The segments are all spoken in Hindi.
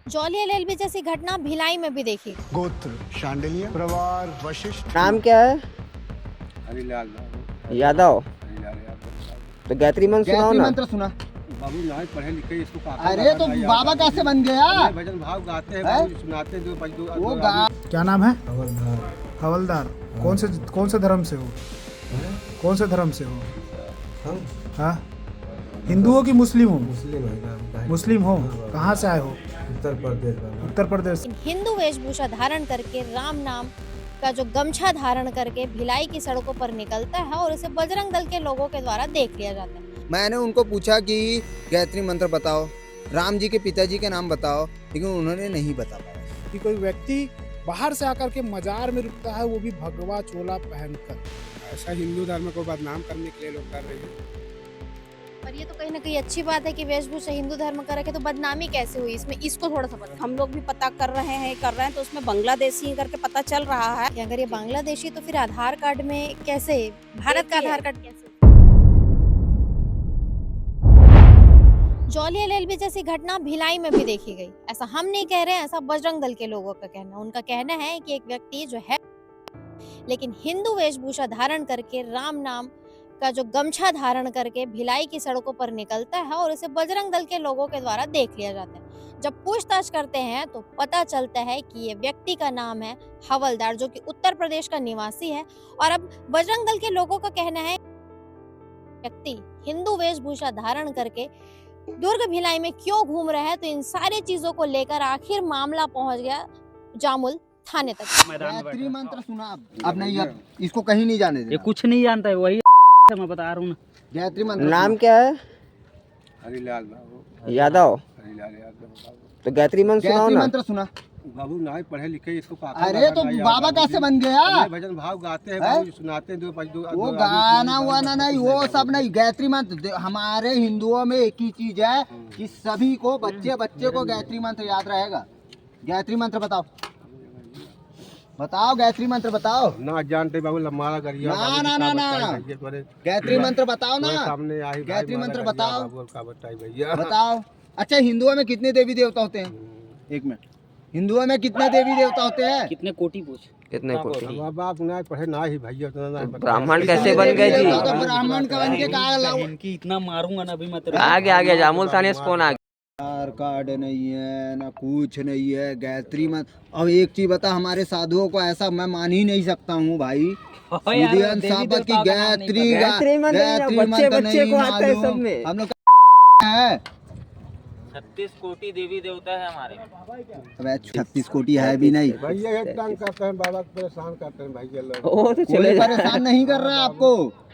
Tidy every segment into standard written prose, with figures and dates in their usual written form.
जौली एलएलबी जैसी घटना भिलाई में भी देखी। गोत्र शांडिल्य, प्रवार वशिष्ठ। नाम क्या है? हरिलाल यादव। हरिलाल यादव। तो गायत्री मंत्र सुनाओ गायत्री ना। मंत्र सुना। बाबू नहीं पढ़े लिखे इसको अरे तो बाबा कैसे बन गया? भजन भाव गाते हैं बाबू, सुनाते हैं वो गा क्या नाम है? हवलदार। कौन से धर्म से हो? कौन से धर्म से हो? हाँ, हिंदू हो कि मुस्लिम हो? मुस्लिम हो। कहाँ से आए हो? उत्तर प्रदेश। हिंदू वेशभूषा धारण करके राम नाम का जो गमछा धारण करके भिलाई की सड़कों पर निकलता है और इसे बजरंग दल के लोगों के द्वारा देख लिया जाता है। मैंने उनको पूछा कि गायत्री मंत्र बताओ, राम जी के पिताजी के नाम बताओ, लेकिन उन्होंने नहीं बता पाया। कि कोई व्यक्ति बाहर से आकर के मजार में रुकता है, वो भी भगवा चोला पहनकर। ऐसा हिंदू धर्म को बदनाम करने के लिए लोग कर रहे हैं। पर ये तो कहीं ना कहीं अच्छी बात है कि वेशभूषा हिंदू धर्म का रखे, तो बदनामी कैसे हुई इसमें, इसको थोड़ा सा पता। हम लोग भी पता कर रहे हैं तो उसमें बांग्लादेशी करके पता चल रहा है। कि अगर ये बांग्लादेशी तो फिर आधार कार्ड में कैसे, भारत का आधार कार्ड कैसे? जौली एलएलबी जैसी घटना भिलाई में भी देखी गई। ऐसा हम नहीं कह रहे हैं, ऐसा बजरंग दल के लोगों का कहना। उनका कहना है कि एक व्यक्ति जो है लेकिन हिंदू वेशभूषा धारण करके राम नाम का जो गमछा धारण करके भिलाई की सड़कों पर निकलता है और इसे बजरंग दल के लोगों के द्वारा देख लिया जाता है। जब पूछताछ करते हैं तो पता चलता है कि ये व्यक्ति का नाम है हवलदार, जो कि उत्तर प्रदेश का निवासी है। और अब बजरंग दल के लोगों का कहना है व्यक्ति हिंदू वेशभूषा धारण करके दुर्ग भिलाई में क्यों घूम रहा है। तो इन सारी चीजों को लेकर आखिर मामला पहुंच गया जामुल थाने तक। गायत्री मंत्र सुना। अब नहीं, अब इसको कहीं नहीं जाने ये देना। कुछ नहीं जानता है, वही मैं बता रहा हूँ ना। गायत्री मंत्र नाम क्या है? हरिलाल बाबू यादव। हरिलाल यादव। तो गायत्री मंत्र सुनाओ गायत्री ना। मंत्र सुना। बाबू नहीं पढ़े लिखे इसको अरे तो बाबा कैसे बन गया? भजन भाव गाते हैं बाबू, सुनाते हैं वो गाना वाना नहीं, वो सब नहीं। गायत्री मंत्र हमारे हिंदुओं में एक ही चीज है कि सभी को, बच्चे बच्चे को गायत्री मंत्र याद रहेगा। गायत्री मंत्र बताओ, बताओ गायत्री मंत्र बताओ। ना जानते बाबू, लम्बारा गरिया ना ना ना ना, गायत्री मंत्र बताओ ना। सामने आई गायत्री मंत्र बताओ, भैया बताओ। अच्छा, हिंदुओं में कितने देवी देवता होते हैं? एक मिनट, हिंदुओं में कितने देवी देवता होते हैं? कितने कोटि पूछ? कितने कोटि? बाप नहीं पढ़े ना ही भैया, ब्राह्मण कैसे बन गए जी? तो ब्राह्मण का बन के कहा? इनकी इतना मारूंगा ना अभी मैं तेरे आगे जामुल थाने से फोन आ गया। आधार कार्ड नहीं है ना, कुछ नहीं है। गायत्री मंत्र। अब एक चीज बता, हमारे साधुओं को ऐसा मैं मान ही नहीं सकता हूँ भाई। विधियन सापत की गायत्री मंत्र नहीं मालूम। हम लोग है 36 कोटि देवी देवता है हमारे। अब 36 कोटि है भी नहीं। भैया एक तंग करते हैं, बाबा को परेशान करते हैं भैया लोग। कोई परेशान नहीं कर रहा है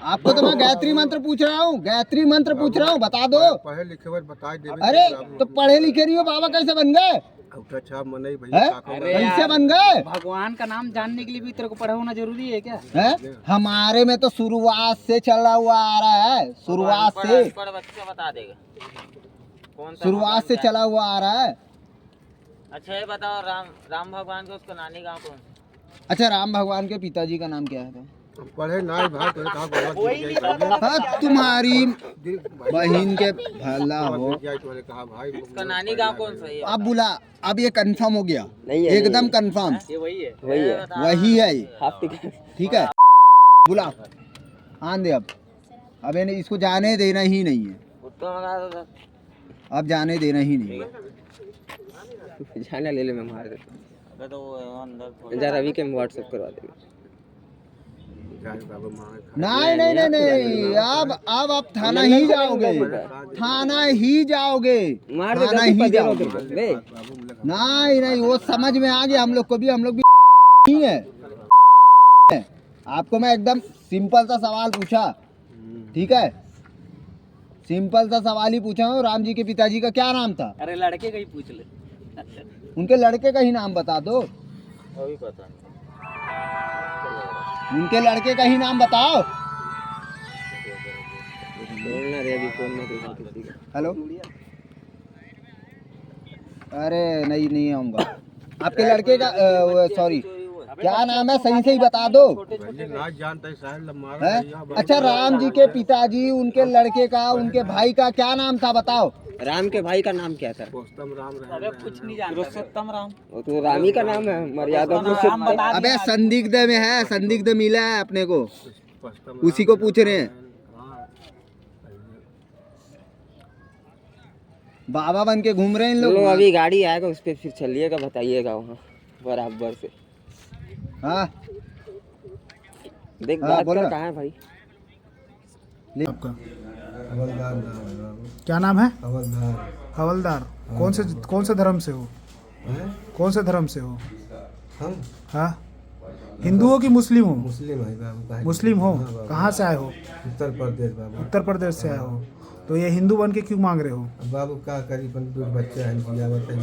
आपको तो मैं गायत्री मंत्र पूछ रहा हूँ। गायत्री मंत्र पूछ रहा हूँ, बता दो। पढ़े लिखे हुए बता दे। अरे तो पढ़े लिखे नहीं हो, बाबा कैसे बन गए? अच्छा मन भैया, कैसे बन गए? भगवान का नाम जानने के लिए भी तेरे को पढ़ा होना जरूरी है क्या? है हमारे में तो शुरुआत से चला हुआ आ रहा है। शुरुआत से बच्चा बता देगा कौन सा शुरुआत से चला हुआ आ रहा है। अच्छा ये बताओ, राम भगवान के उसका नानी गाँव कौन? अच्छा, राम भगवान के पिताजी का नाम क्या है? पढ़े ना भाई तो कहा हाँ, तुम्हारी बहन के भला हो। कहा भाई उसका नानी गाँव कौन सा है? अब बुला, अब ये कंफर्म हो गया, एकदम कंफर्म। ये वही है, वही है ये। ठीक है, बुला आन दे। अब इन्हें इसको जाने देना ही नहीं है। अब जाने देना ही नहीं है। जाने ले मैं मार देता हूँ। जरा रवि के व्हाट्सएप करवा देंगे। नहीं नहीं नहीं नहीं, अब आप थाना ही जाओगे, थाना ही जाओगे, मार थाना ही जाओगे। नहीं नहीं, वो समझ में आ गया हम लोग को भी, हम लोग भी नहीं है। आपको मैं एकदम सिंपल सा सवाल पूछा, ठीक है? सिंपल सा सवाल ही पूछा हूँ। राम जी के पिताजी का क्या नाम था? अरे लड़के का ही पूछ ले। उनके लड़के का ही नाम बता दो। अभी पता नहीं। उनके लड़के का ही नाम बताओ। हेलो, अरे नहीं आऊँगा। आपके लड़के का सॉरी, क्या नाम है सही से ही बता दो। भैया ना जानते साहब मारा हैं? भैया अच्छा राम जी के पिताजी, उनके लड़के का, उनके भाई का क्या नाम था बताओ। राम के भाई का नाम क्या था? पुरुषोत्तम राम अबे कुछ नहीं जानता पुरुषोत्तम राम वो तो राम ही का नाम है, मर्यादा पुरुषोत्तम। अबे संदिग्ध में है, संदिग्ध मिला है अपने को, उसी को पूछ रहे हैं। बाबा बन के घूम रहे हैं इन लोग। चलो अभी गाड़ी आएगा उस पर फिर चलिएगा, बताइएगा वहाँ बराबर से। हाँ देख हाँ, बात बोल कर रहा। कहाँ है भाई? आपका हवलदार नाम है बाबू, क्या नाम है? हवलदार। हवलदार। कौन से धर्म से हो? हैं? कौन से धर्म से हो? हम हाँ, हिंदू हो कि मुस्लिम हो? मुस्लिम है बाबू। मुस्लिम हो। हाँ बाबू। कहाँ से आए हो? उत्तर प्रदेश बाबू। उत्तर प्रदेश से आए हो। तो ये हिंदू बन के क्यों मांग रहे हो? अब बाबू का करीबन 2 बच्चे हैं, जिया बताइए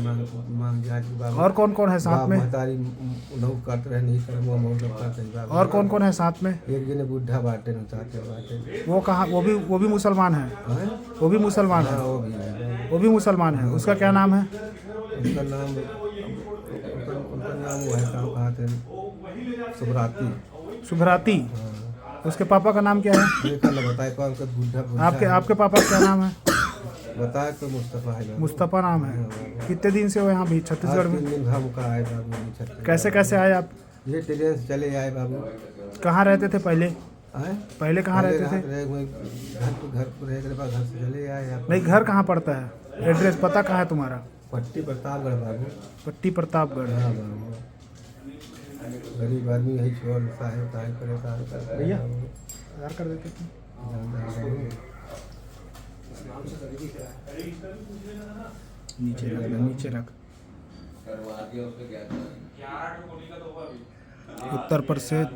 मांग जात की बाबू। और कौन कौन है साथ बाप में? महतारी उन्हों करते रहे, नहीं कर वो मौत करते हैं बाबू। और कौन कौन है साथ में? एक जने बुढ़ा बाटे न चाहते बाटे। वो कहाँ? वो भी मुसलमान है? हैं? वो भी मुसलमान हाँ है? वो भी है। वो भी मुसलमान है। उसका क्या नाम है? उनका नाम वो है, कहाँ थे, सुभराती। सुभराती। हाँ उसके पापा का नाम क्या है? देखा ना बताए कौन का बुढ़ा आपके पापा का क्या नाम है? बताए तो मुस्तफा है बाबू। मुस्तफ़ा नाम है। कितने दिन से हो यहाँ भी छत्तीसगढ़ आज में? 3 दिन हम का आए बाबू छत्तीसगढ़। कैसे कैसे आए आप? ये ट्रेन से चले आए बाबू। कहाँ रहते थे पहले? आए पहले कहाँ रहते थे? घर पर रह के बाद घर से चले आए आप। नहीं, घर कहाँ पड़ता है? एड्रेस पता कहाँ है तुम्हारा? पट्टी प्रतापगढ़ बाबू। पट्टी प्रतापगढ़। हाँ बाबू, गरीब आदमी यही छोड़ साहेब परेशान करता है भैया बाबू। आधार कार्ड देते थे। नीचे रख, नीचे रख। उत्तर प्रदेश।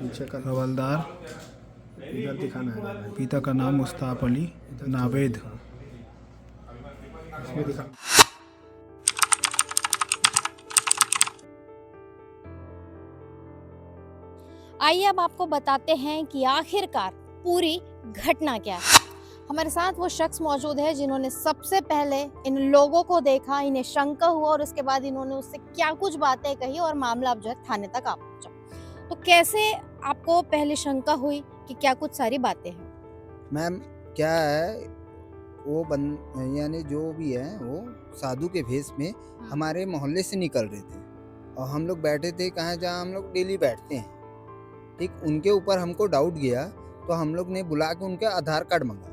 नीचे का हवलदार। इधर दिखाना है। पिता का नाम मुस्ताफ अली नावेद। इसमें दिखा। आइए अब आपको बताते हैं कि आखिरकार पूरी घटना क्या है। हमारे साथ वो शख्स मौजूद है जिन्होंने सबसे पहले इन लोगों को देखा, इन्हें शंका हुआ और उसके बाद इन्होंने उससे क्या कुछ बातें कही और मामला अब जो है थाने तक आ पहुंचा। तो कैसे आपको पहले शंका हुई कि क्या कुछ सारी बातें हैं? मैम क्या है, वो यानी जो भी है वो साधु के भेष में हमारे मोहल्ले से निकल रहे थे और हम लोग बैठे थे कहाँ, जहाँ हम लोग डेली बैठते हैं। ठीक, उनके ऊपर हमको डाउट गया तो हम लोग ने बुला के उनके आधार कार्ड मंगा,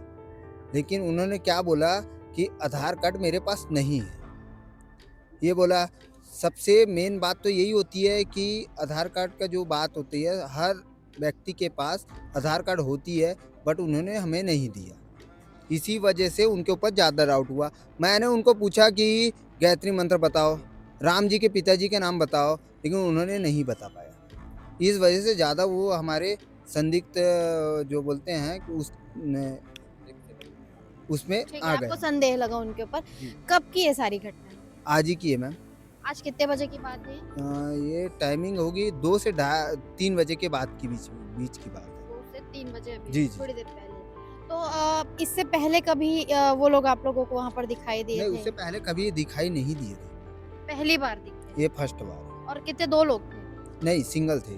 लेकिन उन्होंने क्या बोला कि आधार कार्ड मेरे पास नहीं है। ये बोला। सबसे मेन बात तो यही होती है कि आधार कार्ड का जो बात होती है, हर व्यक्ति के पास आधार कार्ड होती है, बट उन्होंने हमें नहीं दिया। इसी वजह से उनके ऊपर ज़्यादा डाउट हुआ। मैंने उनको पूछा कि गायत्री मंत्र बताओ, राम जी के पिताजी के नाम बताओ, लेकिन उन्होंने नहीं बता पाया। इस वजह से ज़्यादा वो हमारे संदिग्ध जो बोलते हैं कि उसमें ठीक है, आ आपको गए। संदेह लगा उनके ऊपर। कब की है सारी घटना? आज ही की है मैम। आज कितने बजे की बात है? ये टाइमिंग होगी 2 से 3 बजे के बाद की बीच की बात है। 2 से 3 बजे अभी, जी, जी। थोड़ी देर पहले। तो इससे पहले कभी वो लोग आप लोगों को वहाँ पर दिखाई दिए नहीं, थे? उससे पहले कभी दिखाई नहीं दिए थे, पहली बार दिखे। ये फर्स्ट बार। और कितने? 2 लोग थे? नहीं, सिंगल थे।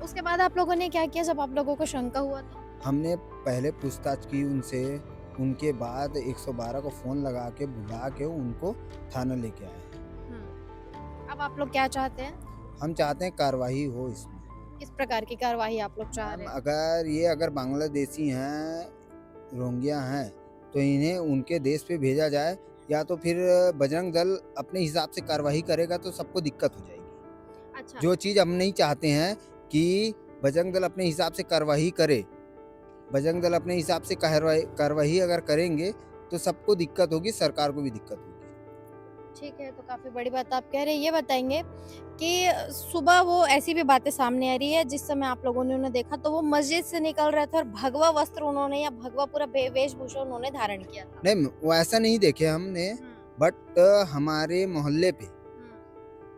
उसके बाद आप लोगों ने क्या किया जब आप लोगों को शंका हुआ था? हमने पहले पूछताछ की उनसे, उनके बाद 112 को फ़ोन लगा के बुला के उनको थाना लेके आए। अब आप लोग क्या चाहते हैं? हम चाहते हैं कार्रवाई हो इसमें। किस प्रकार की कार्रवाई आप लोग चाह रहे हैं? अगर बांग्लादेशी हैं, रोहिंग्या हैं, तो इन्हें उनके देश पे भेजा जाए, या तो फिर बजरंग दल अपने हिसाब से कार्रवाई करेगा तो सबको दिक्कत हो जाएगी। अच्छा। जो चीज़ हम नहीं चाहते हैं कि बजरंग दल अपने हिसाब से कार्रवाई करे। बजरंग दल अपने हिसाब से कार्रवाई अगर करेंगे तो सबको दिक्कत होगी, सरकार को भी दिक्कत होगी। ठीक है, तो काफ़ी बड़ी बात आप कह रहे हैं। ये बताएंगे कि सुबह वो ऐसी भी बातें सामने आ रही है जिस समय आप लोगों ने उन्हें देखा तो वो मस्जिद से निकल रहे थे और भगवा वस्त्र उन्होंने या भगवा पूरा वेशभूषा उन्होंने धारण किया था। नहीं, वो ऐसा नहीं देखे हमने, बट हमारे मोहल्ले पे,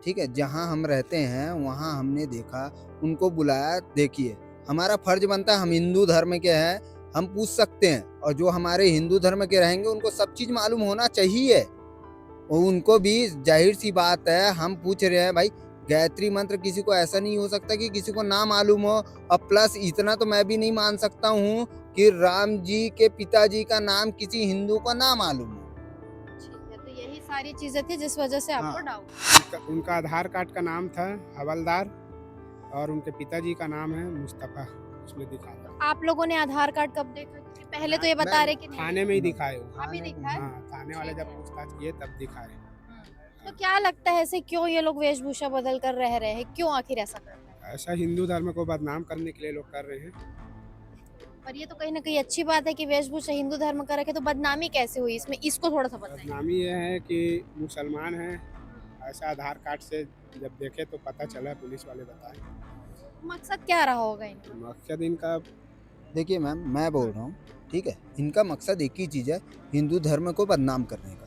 ठीक है, जहाँ हम रहते हैं वहाँ हमने देखा, उनको बुलाया। देखिए, हमारा फर्ज बनता है, हम हिंदू धर्म के हैं, हम पूछ सकते हैं, और जो हमारे हिंदू धर्म के रहेंगे उनको सब चीज मालूम होना चाहिए। और उनको भी जाहिर सी बात है, हम पूछ रहे हैं भाई, गायत्री मंत्र किसी को ऐसा नहीं हो सकता कि किसी को ना मालूम हो। और प्लस इतना तो मैं भी नहीं मान सकता हूँ कि राम जी के पिताजी का नाम किसी हिंदू को ना मालूम हो। ठीक है, तो यही सारी चीजें थी जिस वजह से आपको हाँ। डाउट। उनका आधार कार्ड का नाम था हवलदार और उनके पिताजी का नाम है मुस्तफा, उसमें दिखाया। आप लोगों ने आधार कार्ड कब देखा? क्योंकि पहले तो ये बता रहे कि नहीं। थाने में ही दिखाए वो। अभी दिखा है? हाँ, थाने वाले ठीक जब है। पूछताछ किए तब दिखाए। तो क्या लगता है ऐसे क्यों ये लोग वेशभूषा बदल कर रह रहे हैं? क्यों आखिर ऐसा कर रहे हैं? ऐसा हिंदू धर्म को बदनाम करने के लिए लोग कर रहे हैं। पर ये तो कहीं ना कहीं अच्छी बात है कि वेशभूषा हिंदू धर्म का रखे, तो बदनामी कैसे हुई इसमें? इसको थोड़ा सा बताइए। बदनामी ये है कि मुसलमान हैं, ऐसा आधार कार्ड से जब देखे तो पता चला, पुलिस वाले बताए। मकसद क्या रहा होगा इनका? मकसद इनका देखिए मैम, मैं बोल रहा हूँ, ठीक है, इनका मकसद एक ही चीज़ है, हिंदू धर्म को बदनाम करने का,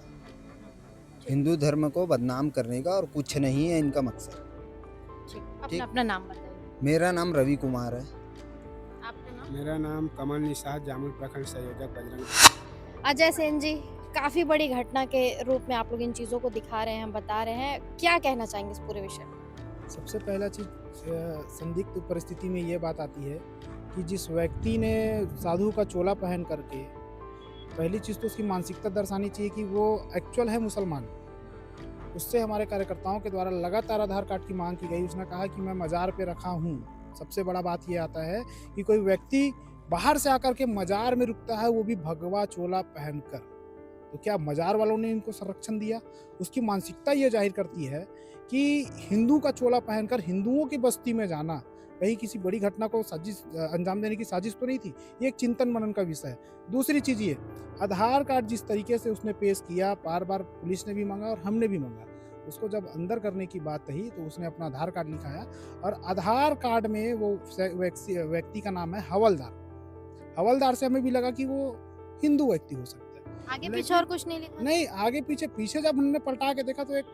हिंदू धर्म को बदनाम करने का, और कुछ नहीं है इनका मकसद। अपना अपना नाम बताइए। मेरा नाम रवि कुमार है। आपका नाम? मेरा नाम कमल निषाद, जामुल प्रखंड संयोजक बजरंग। अजय सेन जी, काफी बड़ी घटना के रूप में आप लोग इन चीजों को दिखा रहे हैं, बता रहे हैं, क्या कहना चाहेंगे इस पूरे विषय में? सबसे पहला चीज, संदिग्ध परिस्थिति में ये बात आती है कि जिस व्यक्ति ने साधु का चोला पहन करके, पहली चीज़ तो उसकी मानसिकता दर्शानी चाहिए कि वो एक्चुअल है मुसलमान। उससे हमारे कार्यकर्ताओं के द्वारा लगातार आधार कार्ड की मांग की गई। उसने कहा कि मैं मज़ार पे रखा हूँ। सबसे बड़ा बात ये आता है कि कोई व्यक्ति बाहर से आकर के मज़ार में रुकता है, वो भी भगवा चोला पहनकर, तो क्या मज़ार वालों ने इनको संरक्षण दिया? उसकी मानसिकता ये जाहिर करती है कि हिंदू का चोला पहनकर हिंदुओं की बस्ती में जाना कहीं किसी बड़ी घटना को साजिश अंजाम देने की साजिश तो नहीं थी। ये एक चिंतन मनन का विषय है। दूसरी चीज़ ये, आधार कार्ड जिस तरीके से उसने पेश किया, बार बार पुलिस ने भी मांगा और हमने भी मांगा, उसको जब अंदर करने की बात कही तो उसने अपना आधार कार्ड लिखाया, और आधार कार्ड में वो व्यक्ति का नाम है हवलदार। हवलदार से हमें भी लगा कि वो हिंदू व्यक्ति हो सकता है। आगे पीछे और कुछ नहीं लिखा? नहीं, आगे पीछे जब हमने पलटा के देखा तो एक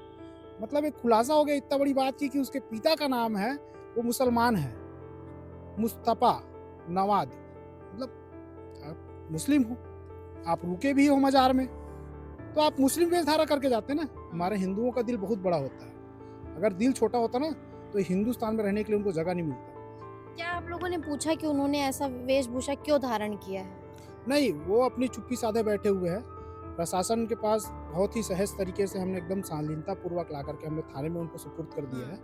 खुलासा हो गया इतना बड़ी बात की कि उसके पिता का नाम है, वो मुसलमान है, मुस्तफा नवाद। मतलब आप मुस्लिम हो, आप रुके भी हो मजार में, तो आप मुस्लिम वेश धारा करके जाते ना। हमारे हिंदुओं का दिल बहुत बड़ा होता है, अगर दिल छोटा होता ना तो हिंदुस्तान में रहने के लिए उनको जगह नहीं मिलता। क्या आप लोगों ने पूछा कि उन्होंने ऐसा वेशभूषा क्यों धारण किया है? नहीं, वो अपनी चुप्पी साधे बैठे हुए हैं। प्रशासन के पास बहुत ही सहज तरीके से हमने एकदम शालीनता पूर्वक ला करके हमने थाने में उनको सुपुर्द कर दिया है।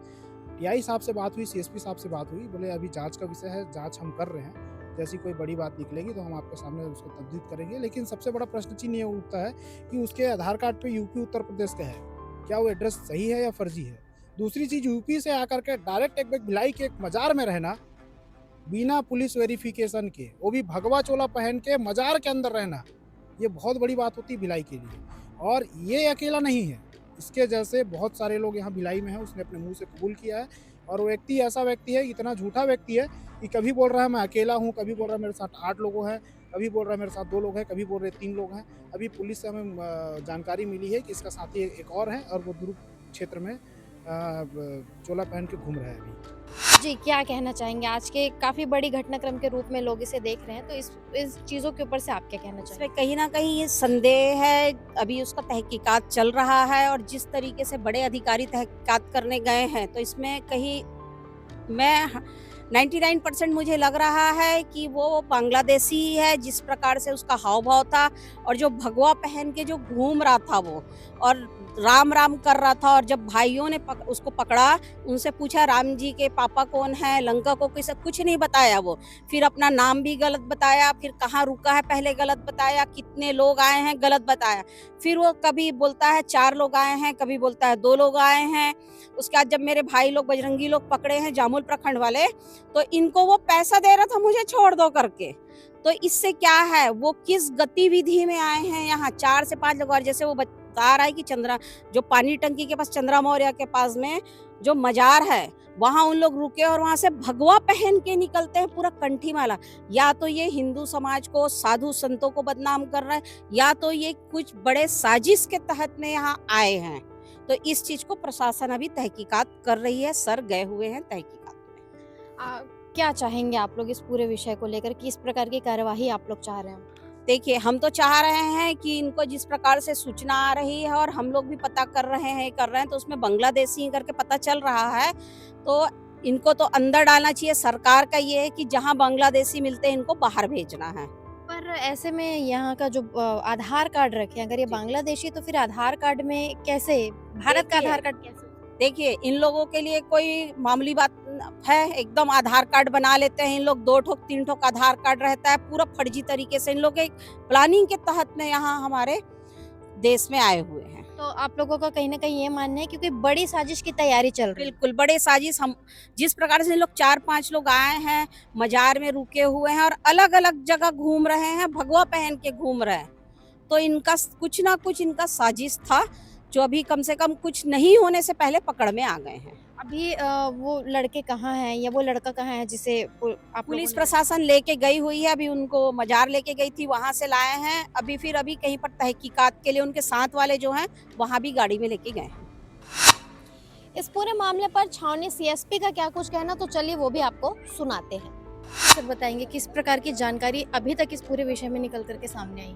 टीआई साहब से बात हुई, सीएसपी साहब से बात हुई, बोले अभी जांच का विषय है, जांच हम कर रहे हैं, जैसी कोई बड़ी बात निकलेगी तो हम आपके सामने उसको तब्दील करेंगे। लेकिन सबसे बड़ा प्रश्न चिन्ह ये उठता है कि उसके आधार कार्ड पे यूपी उत्तर प्रदेश का है, क्या वो एड्रेस सही है या फर्जी है? दूसरी चीज़, यूपी से आकर के डायरेक्ट एक भिलाई के एक मजार में रहना बिना पुलिस वेरिफिकेशन के, वो भी भगवा चोला पहन के मजार के अंदर रहना, ये बहुत बड़ी बात होती है भिलाई के लिए। और ये अकेला नहीं है, इसके जैसे बहुत सारे लोग यहाँ भिलाई में हैं। उसने अपने मुंह से कबूल किया है, और वो व्यक्ति ऐसा व्यक्ति है, इतना झूठा व्यक्ति है कि कभी बोल रहा है मैं अकेला हूँ, कभी बोल रहा है मेरे साथ 8 लोग हैं, कभी बोल रहा है मेरे साथ 2 लोग हैं, कभी बोल रहे 3 लोग हैं। अभी पुलिस से हमें जानकारी मिली है कि इसका साथी एक और है, और वो दुर्ग क्षेत्र में चोला पहन के घूम रहा है अभी। जी, क्या कहना चाहेंगे? आज के काफी बड़ी घटनाक्रम के रूप में लोग इसे देख रहे हैं, तो इस चीजों के ऊपर से आप क्या कहना चाहेंगे? इसमें कहीं ना कहीं ये संदेह है, अभी उसका तहकीकात चल रहा है, और जिस तरीके से बड़े अधिकारी तहकीकात करने गए हैं, तो इसमें कहीं मैं 99% मुझे लग रहा है कि वो बांग्लादेशी ही है, जिस प्रकार से उसका हाव भाव था, और जो भगवा पहन के जो घूम रहा था वो, और राम राम कर रहा था। और जब भाइयों ने उसको पकड़ा, उनसे पूछा राम जी के पापा कौन है, लंका को किसे, कुछ नहीं बताया वो। फिर अपना नाम भी गलत बताया, फिर कहाँ रुका है पहले गलत बताया, कितने लोग आए हैं गलत बताया। फिर वो कभी बोलता है 4 लोग आए हैं, कभी बोलता है 2 लोग आए हैं। उसके बाद जब मेरे भाई लोग बजरंगी लोग पकड़े हैं जामुल प्रखंड वाले, तो इनको वो पैसा दे रहा था मुझे छोड़ दो करके। तो इससे क्या है, वो किस गतिविधि में आए हैं यहाँ? 4 से 5 लोग। और जैसे वो बता रहा है कि जो पानी टंकी के पास चंद्रा मौर्य के पास में जो मजार है, वहाँ उन लोग रुके और वहाँ से भगवा पहन के निकलते हैं, पूरा कंठी माला। या तो ये हिंदू समाज को, साधु संतों को बदनाम कर रहा है, या तो ये कुछ बड़े साजिश के तहत में यहाँ आए हैं। तो इस चीज को प्रशासन अभी तहकीकात कर रही है, सर गए हुए हैं तहकीकात में। क्या चाहेंगे आप लोग इस पूरे विषय को लेकर, किस प्रकार की कार्यवाही आप लोग चाह रहे हैं? देखिए, हम तो चाह रहे हैं कि इनको जिस प्रकार से सूचना आ रही है और हम लोग भी पता कर रहे हैं तो उसमें बांग्लादेशी करके पता चल रहा है, तो इनको तो अंदर डालना चाहिए। सरकार का ये है कि जहां बांग्लादेशी मिलते हैं इनको बाहर भेजना है। पर ऐसे में यहाँ का जो आधार कार्ड रखे, अगर ये बांग्लादेशी तो फिर आधार कार्ड में कैसे, भारत का देखिए, आधार कार्ड कैसे? देखिए, इन लोगों के लिए कोई मामूली बात है, एकदम आधार कार्ड बना लेते हैं इन लोग, 2 ठोक 3 ठोक आधार कार्ड रहता है, पूरा फर्जी तरीके से इन लोग एक प्लानिंग के तहत में यहाँ हमारे देश में आए हुए हैं। तो आप लोगों का कहीं ना कहीं ये मानना है क्योंकि बड़ी साजिश की तैयारी चल रही है। बिल्कुल बड़े साजिश, हम जिस प्रकार से इन लोग 4-5 लोग आए हैं, मजार में रुके हुए हैं और अलग अलग जगह घूम रहे हैं, भगवा पहन के घूम रहे हैं, तो इनका कुछ ना कुछ इनका साजिश था, जो अभी कम से कम कुछ नहीं होने से पहले पकड़ में आ गए हैं। अभी वो लड़के कहाँ हैं या वो लड़का कहाँ है जिसे आप पुलिस लोगों ने- प्रशासन लेके गई हुई है, अभी उनको मजार लेके गई थी, वहां से लाए हैं, अभी फिर अभी कहीं पर तहकीकात के लिए उनके साथ वाले जो हैं वहां भी गाड़ी में लेके गए हैं। इस पूरे मामले पर छावनी सीएसपी का क्या कुछ कहना, तो चलिए वो भी आपको सुनाते हैं। सर बताएंगे किस प्रकार की जानकारी अभी तक इस पूरे विषय में निकल करके सामने आई?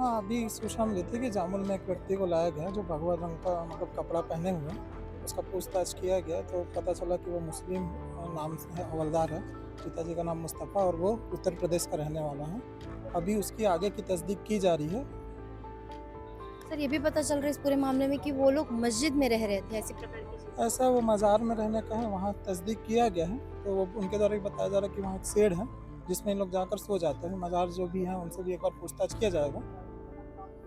हाँ, अभी सूचना मिली थी कि जामुल में एक व्यक्ति को लाया गया जो भगवा रंग का मतलब कपड़ा पहने हुए हैं। उसका पूछताछ किया गया तो पता चला कि वो मुस्लिम नाम से है, हवलदार है। पिताजी का नाम मुस्तफ़ा और वो उत्तर प्रदेश का रहने वाला है। अभी उसकी आगे की तस्दीक की जा रही है। सर ये भी पता चल रहा है इस पूरे मामले में कि वो लोग मस्जिद में रह रहे थे, ऐसी प्रकार की चीज़। ऐसा वो मज़ार में रहने का है, वहाँ तस्दीक किया गया है। तो वो उनके द्वारा भी बताया जा रहा है कि वहाँ एक शेड है जिसमें इन लोग जाकर सो जाते हैं। मज़ार जो भी हैं उनसे भी एक बार पूछताछ किया जाएगा।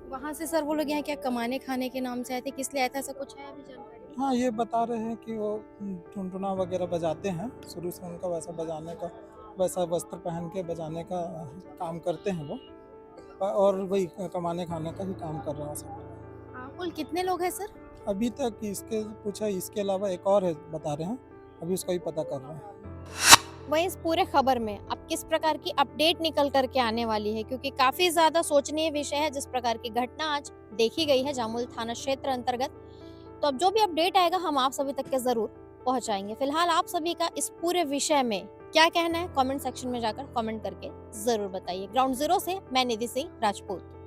वहाँ से सर वो लोग यहाँ क्या कमाने खाने के नाम से आए थे, किस लिए आए थे, ऐसा कुछ है अभी जानकारी? हाँ, ये बता रहे हैं कि वो टुनटुना वगैरह बजाते हैं, शुरू से उनका वैसा बजाने का, वैसा वस्त्र पहन के बजाने का काम करते हैं वो, और वही कमाने खाने का ही काम कर रहे हैं सब। कुल कितने लोग हैं सर? अभी तक इसके पूछा, इसके अलावा एक और है बता रहे हैं, अभी उसका भी पता कर रहे हैं। वहीं इस पूरे खबर में अब किस प्रकार की अपडेट निकल करके आने वाली है, क्योंकि काफी ज्यादा सोचनीय विषय है जिस प्रकार की घटना आज देखी गई है जामुल थाना क्षेत्र अंतर्गत। तो अब जो भी अपडेट आएगा हम आप सभी तक के जरूर पहुंचाएंगे। फिलहाल आप सभी का इस पूरे विषय में क्या कहना है कमेंट सेक्शन में जाकर कमेंट करके जरूर बताइए। ग्राउंड जीरो से मैं निधि सिंह राजपूत।